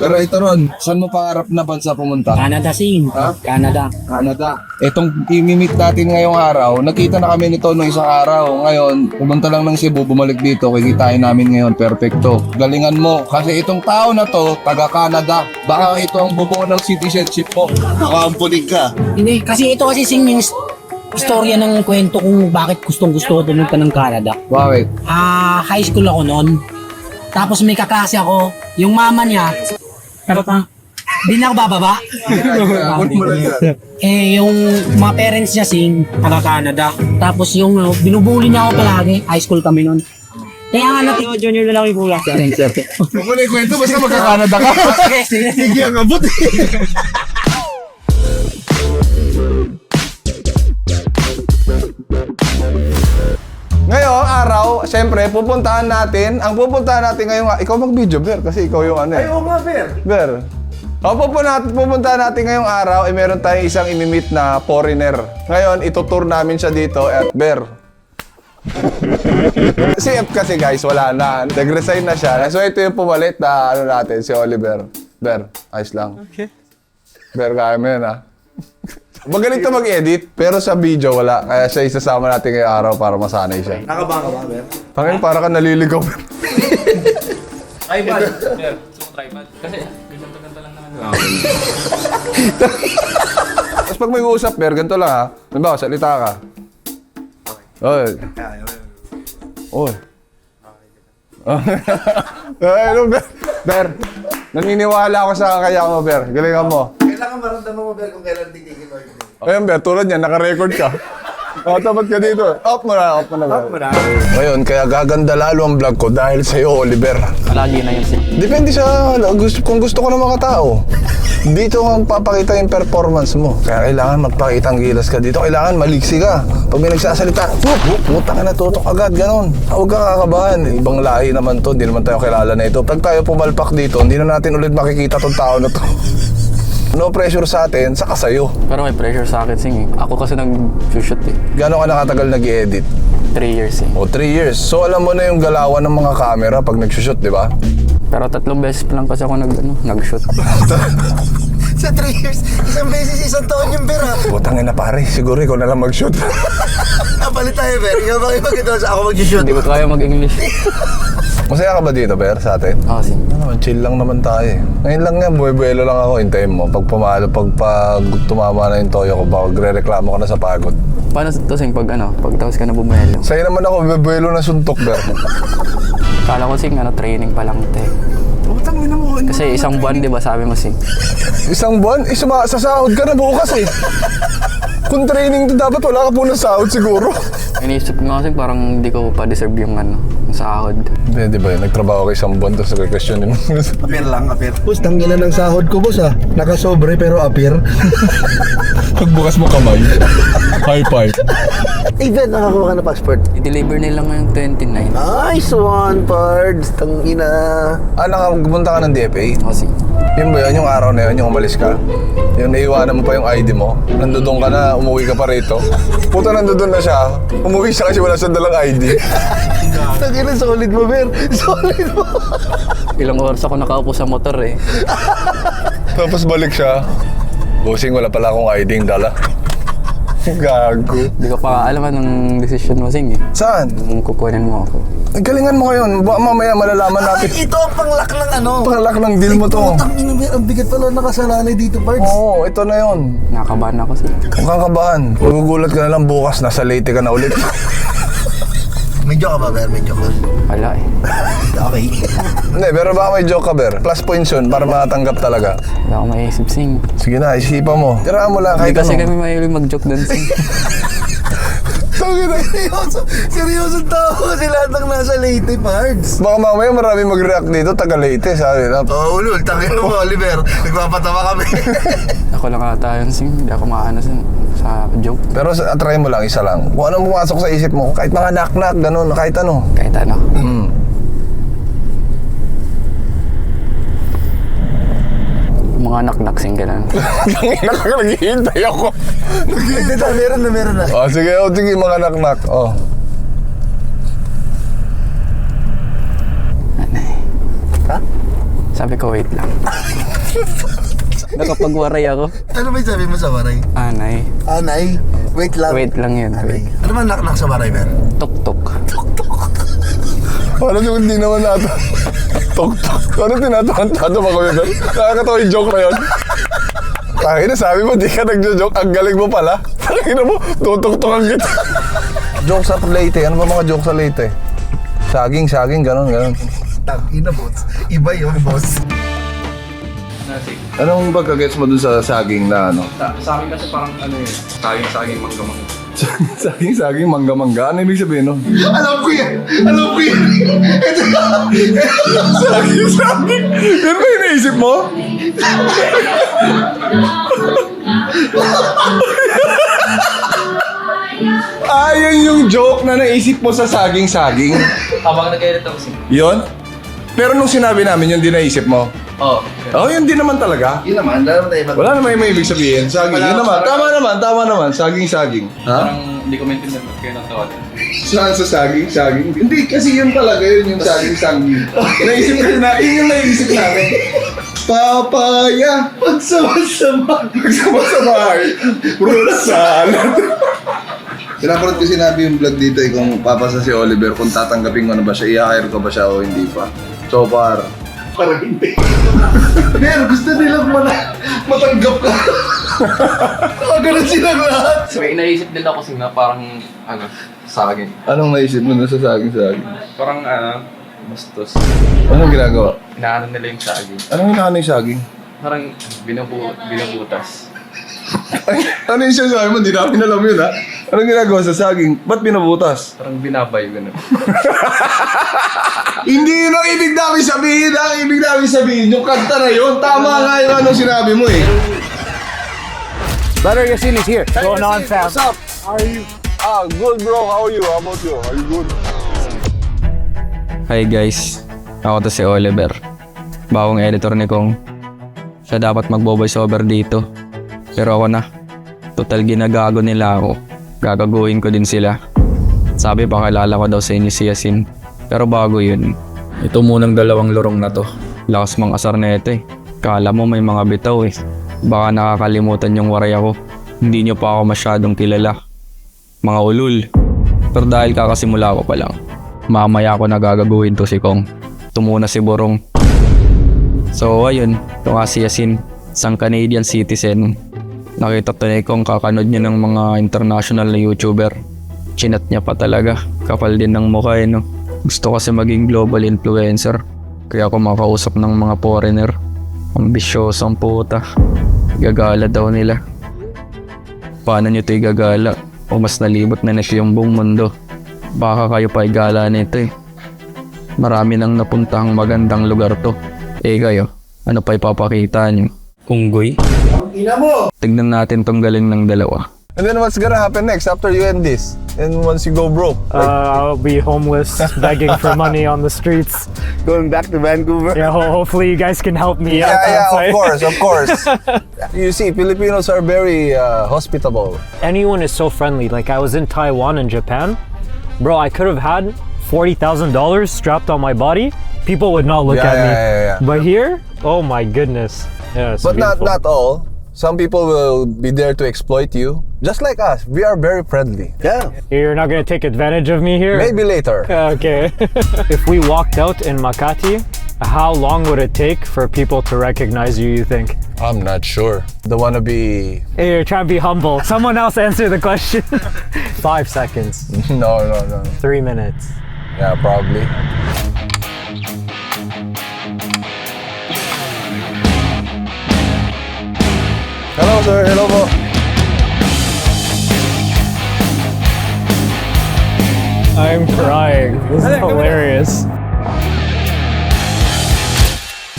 Pero ito Ron, saan mo pangarap na bansa pumunta? Canada, Sing. Ha? Canada. Canada. Itong imimit natin ngayong araw, nakita na kami nito noong isang araw. Ngayon, pumunta lang ng Cebu, bumalik dito, kikitain namin ngayon. Perfecto. Galingan mo. Kasi itong tao na to, taga Canada. Baka ito ang bubuo ng citizenship mo. Nakaampunig ka. Hindi, kasi ito kasi Sing yung istorya ng kwento kung bakit gustong-gusto ko pumunta ng Canada. Bakit? High school ako noon. Tapos may kaklase ako. Yung mama niya, di na ako bababa. Yung mga parents niya Sing, taga Canada. Tapos yung binubuli niya ako palagi. High school kami noon. Kaya nga natin, junior na lang yung pula. Huwag mo na yung kwento, basta magka-Canada ka. Sige ang abot eh. Ngayong araw, syempre, pupuntahan natin ngayong, ikaw mag-video, Ber, kasi ikaw yung ano eh. Ay, oo nga, Ber. Ber. Pupuntahan natin ngayong araw, meron tayong isang imimit na foreigner. Ngayon, itutour namin siya dito at Ber. Si F kasi guys, wala na. Nag-resign na siya. So ito yung pumalit na ano natin, si Oliver. Ber, ayos lang. Okay. Ber, kaya mo yan ah. Magaling to mag-edit, pero sa video wala. Kaya siya isasama natin ngayong araw para masanay siya. Nakabanga ka ba, Ber? Pangin, para ka naliligaw. Tripod. Sir, gusto mo tripod? Kasi ganito lang naman. Tapos pag may uusap, Ber, ganito lang ha. Halimbawa, salita ka. Oy. Oy. Ay, ano, Ber? Ber, naniniwala ako sa kaya mo, Ber. Galingan mo. Kailangan maramdaman mo, Ber, kung kailan titigil o hindi. Ayun, Ber, tulad niyan, naka-record ka. Tapat ka dito. Off mo na, Ber. Off mo na. Ngayon, kaya gaganda lalo ang vlog ko dahil sa'yo, Oliver. Lagi na yun siya. Depende sa kung gusto ko ng mga tao. Dito ang papakita yung performance mo. Kaya kailangan magpakita ang gilas ka dito. Kailangan maliksi ka. Pag may nagsasalita, puta ka na, tutok agad, ganon. Huwag ka kakabahan. Ibang lahi naman to, hindi naman tayo kilala na ito. Pag tayo pumalpak dito, hindi na natin ulit makikita tong tao na to. No pressure sa atin, saka sa'yo. Pero may pressure sa akin, Sing. Ako kasi nag-shoot eh. Gano'n ka nakatagal nag-edit? 3 years eh. O, 3 years. So, alam mo na yung galawan ng mga camera pag nag-shoot, di ba? Pero 3 beses pa lang kasi ako nag-shoot. Sa 3 years, isang beses, isang taon yung Ber, ha? Putangin na pare, siguro ikaw na lang mag-shoot. Napalit tayo, Ber. Ikaw ba kayo magkita sa ako mag-shoot? Hindi ko kaya mag-English. Masaya ka ba dito, Ber, sa atin? Oo, Sing. Chill lang naman tayo eh. Ngayon lang yan, buwelo lang ako, hintayin mo. Pag tumama na yung toyo ko, baka magre-reklamo ka na sa pagod. Paano to, Sing, pag tapos ka na bumelo? Sa'yo naman ako, buwelo na suntok, Ber. Kala ko, Sing, training pa lang, te. Putang ina mo. Kasi isang buwan, di ba, sabi mo, Sing? Isang buwan? Sasahod ka na bukas eh. Kung training to dapat, wala ka po ng sahod siguro. Iniisip ko nga, Sing, parang hindi ko pa deserve yung yung sahod. Di ba yun, nagtrabaho ka isang buwan, tapos nagka-questionin mo. Apir lang, apir. Boss, tangina ng sahod ko, boss ah. Nakasobre pero appear. Pagbukas mo kamay, high five. Even nakakuha ka na passport. I-deliver nila ngayong 29. Nice one, Pards. Tangina. Nakapunta ka ng DFA? Oo, Sing. Yun ba yun, yung araw na yun, yung umalis ka? Yung naiwanan mo pa yung ID mo? Nandudong ka na, umuwi ka pa rito? Puta, nandudon na siya. Umuwi siya kasi wala siyang dalang ID. Tangina, solid mo, Ber. Solid mo. Ilang oras ako nakaupo sa motor eh. Tapos balik siya. Bossing, wala pala akong ID yung dala. Gago. Hindi ko pa alam anong decision mo, Sing eh. Saan? Kung kukunin mo ako. Galingan mo ngayon. Mamaya malalaman natin. Ito ang panglak ng ano. Pangalak ng deal mo to. Tangina, Ber. Ang bigat pala nakasalalay dito, Pards. Oo, ito na yun. Nakabahan ako, Sing. Huwag kang kabahan. Magugulat ka na lang bukas, nasa Leyte ka na ulit. Medyo ka ba, Ber? Medyo ka. Wala eh. Okay. Hindi, pero baka may joke ka, Ber. Plus points yun para matanggap talaga. Wala akong maisip, Sing. Sige na, isipan mo. Tira mo lang Hindi kahit kasi ano. kami mahilig mag-joke doon, Sing. Seryoso tao si lahat ng nasa Leyte, Pards. Baka mamaya marami mag-react dito, taga Leyte, sabi na. Oo, ulul. Tangina mo, Oliver. Nagpapatawa kami. Ako lang ata yun, Sing. Hindi ako maano sa joke. Pero try mo lang, isa lang. Kung anong pumasok sa isip mo, kahit mga knock-knock, gano'n, kahit ano. Kahit ano. Mga knock-knock, Sing, ganun. Naghihintay ako. Ito, meron na. Oh, sige, mga knock-knock. Oh. Ha? Sabi ko, wait lang. Nakapagwaray ako. Ano ba yung sabi mo sa waray? Anay. Anay, wait lang. Wait lang yun. Wait. Ano ba nak sa waray, Ber? Tuk-tuk. Paano yung hindi naman nato? Tok-tok. Paano tinatawantado ba kami doon? Nakakatawa yung joke na yun. Tangina, sabi mo, di ka nagjo-joke. Ang galing mo pala. Tangina mo, tutok-tokan kita. Joke sa Leyte. Ano ba mga joke sa Leyte? Saging, ganon. Tangina, boss. Iba yun, boss. Anong pagkagets mo dun sa saging na ano? Sa akin kasi parang ano yun, saging mangga-mangga. Saging, mangga-mangga? Ano ibig sabihin nun? Alam ko yan! Ito Saging! Yan ba yung naisip mo? Yan yung joke na naisip mo sa saging-saging. Habang nag-edit ako Yon? Pero nung sinabi namin yun, di naisip mo? Oo. Yun din naman talaga. Yun naman, dahil tayo Wala naman yung may ibig sabihin. Saging, yun naman. Tama naman. Saging-saging. Ha? Parang hindi ko maintindihan ba't kayo natawagan. Saan sa saging? Hindi, kasi yun talaga yun yung saging-saging. Naisip ko na, yun yung naisip namin. Papaya! Magsama-sama Fruit salad! Kinakurot ko sinabi yung vlog dito kung papasa si Oliver, kung tatanggapin ko na ba siya, i-hire ko ba siya o hindi pa. So far, parang hindi. Pero gusto nilang matanggap ka. Ganun silang lahat. May inaisip din ako kasi na parang, saging. Anong naisip mo na sa saging-saging? Parang, bastos. Anong ginagawa? Inaano nila yung saging. Anong hinahanap yung saging? Parang binubutas. Ano yung sinasabi mo? Hindi namin alam yun, ha? Anong ginagawa sa saging? Ba't binabutas? Parang binabayo, gano'n. Hindi yun ang ibig namin sabihin, ha? Ang ibig namin sabihin, yung kanta na yun. Tama nga yung anong sinabi mo, eh. Brother Yasin is here. What's going on, fam? What's up? How are you? Good bro. How are you? How about you? Are you good? Hi guys, ako to si Oliver. Bagong editor ni Kong. Siya dapat magbo-voice over dito. Pero ako na. Total ginagago nila ako. Gagaguhin ko din sila. Sabi pa kilala ko daw sa inyo si Yasin. Pero bago yun, ito munang dalawang lorong na to. Lakas mang asar na ito eh. Kala mo may mga bitaw eh. Baka nakakalimutan yung waray ako. Hindi nyo pa ako masyadong kilala. Mga ulul. Pero dahil kakasimula ko pa lang, mamaya ako nagagaguhin to si Kong. Tumuna si Borong. So ayun, ito nga si Yasin, isang Canadian citizen. Nakita to ni Kong kakanood niya ng mga international na YouTuber. Chinat niya pa talaga, kapal din ng mukha eh, no? Gusto kasi maging global influencer. Kaya ako makausap ng mga foreigner. Ambisyosong puta. Gagala daw nila. Paano nyo ito igagala? O mas nalibot na siya yung buong mundo. Baka kayo pa igala nito eh. Marami nang napuntahang magandang lugar to. Eh kayo, ano pa ipapakita nyo? Unggoy? Tignan natin tong galing ng dalawa. And then what's gonna happen next after you end this? And once you go broke? I'll be homeless, begging for money on the streets. Going back to Vancouver. Yeah, hopefully you guys can help me out. Yeah, outside. of course. You see, Filipinos are very hospitable. Anyone is so friendly. Like I was in Taiwan and Japan. Bro, I could have had $40,000 strapped on my body. People would not look at me. Yeah. But here, oh my goodness. Yeah, it's But beautiful. not all. Some people will be there to exploit you. Just like us, we are very friendly. Yeah. You're not gonna take advantage of me here? Maybe later. Okay. If we walked out in Makati, how long would it take for people to recognize you, you think? I'm not sure. Don't wanna be... Hey, you're trying to be humble. Someone else answer the question. 5 seconds. No. 3 minutes. Yeah, probably. Hello, sir. Hello po. I'm crying. This is hilarious.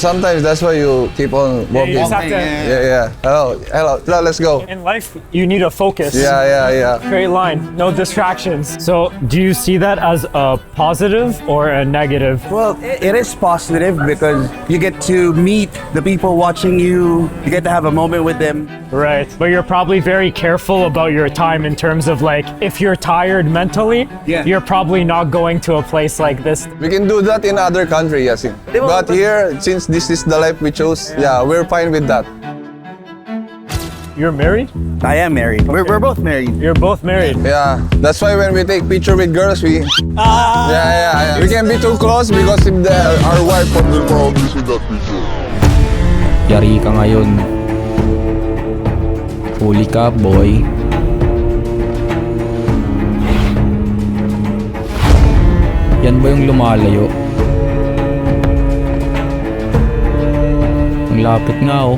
Sometimes that's why you keep on walking. You just have to, Yeah. Hello. Let's go. in life, you need a focus. Yeah. Straight line, no distractions. So, do you see that as a positive or a negative? Well, it is positive because you get to meet the people watching you. You get to have a moment with them. Right. But you're probably very careful about your time in terms of like, if you're tired mentally, Yeah. you're probably not going to a place like this. We can do that in other countries, Yasin. But here, since this is the life we chose, yeah, we're fine with that. You're married? I am married. We're both married. You're both married. Yeah, that's why when we take picture with girls, we yeah. We can't be too close because if our wife will probably see that picture. Yari ka ngayon. Huli ka, boy. Yan ba yung lumalayo? Ang lapit nga oh.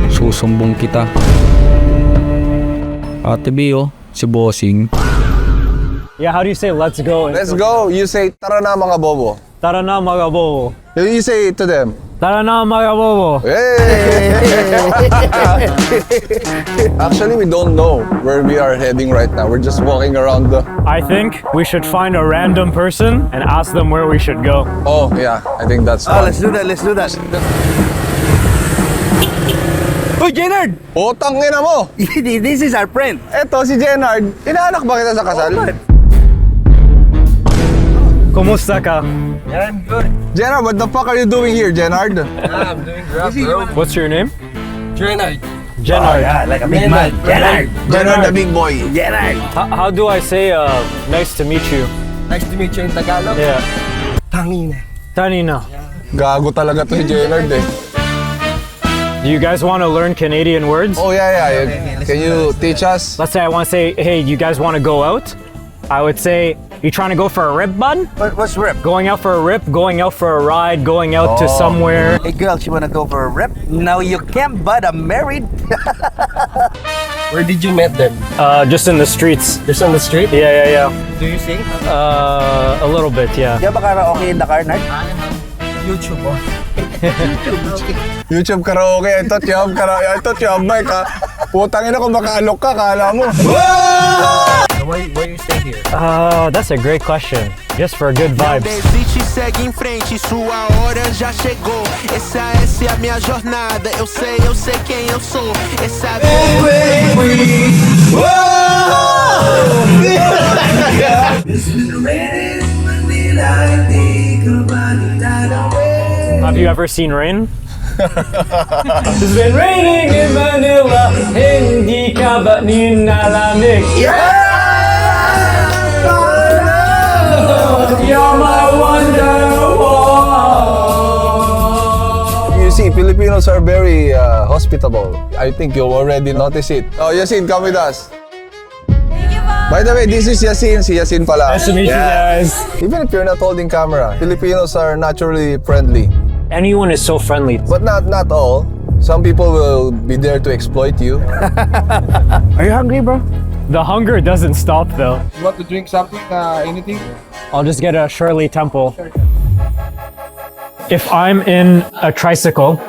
Susumbong kita. Ate B oh, si Bossing. Yeah, how do you say let's go? Let's go. You say, tara na mga bobo. Tara na mga bobo. You say it to them. Tara na mga bobo. Hey! Actually, we don't know where we are heading right now. We're just walking around the... I think we should find a random person and ask them where we should go. Oh, yeah. I think that's Oh, fun. let's do that. Let's do that. Uy, Jenard! Oh, tangina mo! This is our friend. Eto, si Jenard. Inaanak ba kita sa kasal? Kumusta ka? Jenard, what the fuck are you doing here, Jenard? What's your name? Jenard. Jenard. Like a big man. Jenard! Jenard the big boy. Jenard! How do I say nice to meet you? Nice to meet you in Tagalog. Yeah. Tangina. Tanina. Gago talaga to si Jenard eh. Do you guys want to learn Canadian words? Oh, yeah. Can you teach us? Let's say I want to say, hey, you guys want to go out? I would say, you trying to go for a rip, bud? What's rip? Going out for a rip, going out for a ride, going out to somewhere. Hey girl, you wanna go for a rip? No, you can't, but I'm married. Where did you meet them? Just in the streets. Just on the street? Yeah. Do you sing? A little bit, yeah. Di ba karaoke in the car, Nard? YouTube oh. YouTube karaoke. I thought you have mic ha. Putang ina kung makaalok ka, kala mo. Why you stay here? That's a great question. Just for good vibes. Desiste, segue em frente, sua hora já chegou. Essa é a minha jornada. Eu sei quem eu sou. Essa Have you ever seen rain? It's been raining in Manila. Hindi ka ba nilalamig? You're my wonderwall. You see, Filipinos are very hospitable. I think you already noticed it. Oh, Yasin, come with us. By the way, this is Yasin. Si Yasin pala. Nice to meet you guys. Even if you're not holding camera, Filipinos are naturally friendly. Anyone is so friendly. But not all. Some people will be there to exploit you. Are you hungry, bro? The hunger doesn't stop though. You want to drink something, anything? I'll just get a Shirley Temple. If I'm in a tricycle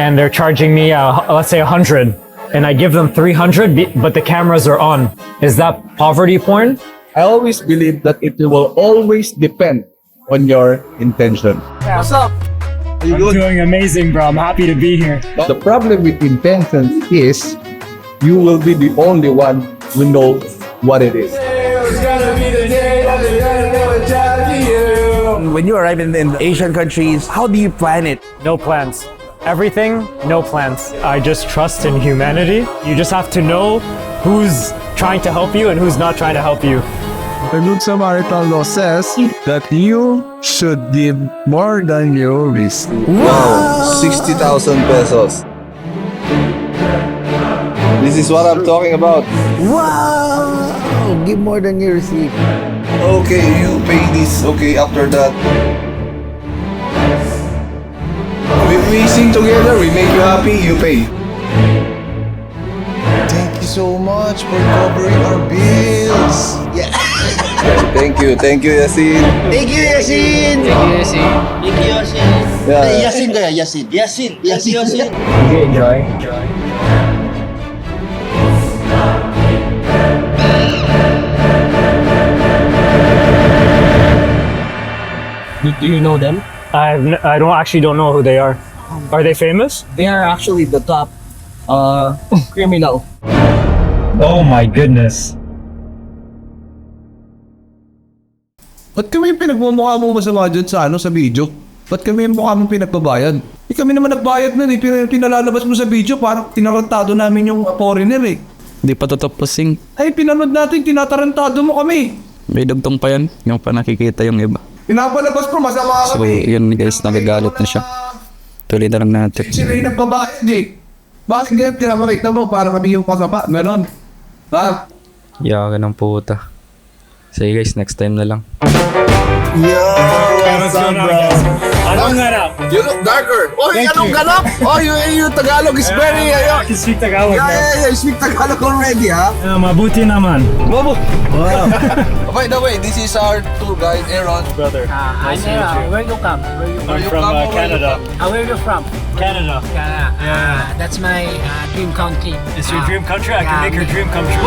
and they're charging me, let's say 100, and I give them 300, but the cameras are on, is that poverty porn? I always believe that it will always depend on your intention. What's up? I'm doing amazing, bro. I'm happy to be here. The problem with intentions is you will be the only one who knows what it is. When you arrive in Asian countries, how do you plan it? No plans. Everything, no plans. I just trust in humanity. You just have to know who's trying to help you and who's not trying to help you. The Good Samaritan law says that you should give more than you receive. Wow! 60,000 pesos. This is what I'm talking about. Wow! Give more than you receive. Okay, you pay this. Okay, after that. We sing together, we make you happy, you pay. Thank you so much for covering our bills. Yeah. Thank you, Yasin. Thank you, Yasin! Yeah. Yasin kaya, Yasin. Yasin. Enjoy. Do you know them? I don't know who they are. Are they famous? They are actually the top criminal. Oh my goodness. Ba't kami pinagmumukha mo ba sa mga dyan sa video? Ba't kami yung mukha mong pinagbabayad? Kami naman nagbayad nun eh. Pinalalabas mo sa video, parang tinarantado namin yung foreigner eh. Di pa tutupusing. Ay, pinanood natin, tinatarantado mo kami. May dugtong pa yan. Yung pa nakikita yung iba. Pinapalabas mo, masama So, kami. yun guys, nagagalit na siya. Tuloy na lang natin. Sila yung nagbabayad eh. Bakit ganyan pinapakita mo para kami yung kasama? Ganon. Ha? Yakan ng puta. Sige guys, next time na lang. You look darker. Oh, anong galak? Oh, yung Tagalog is very... I can speak Tagalog. You speak Tagalog already, ha? Mabuti naman. By the way, this is our tour guide, Aaron. Brother. I'm where you come? I'm from Canada. Where you from? Canada. Canada. That's my dream country. It's your dream country? I can make your dream come true.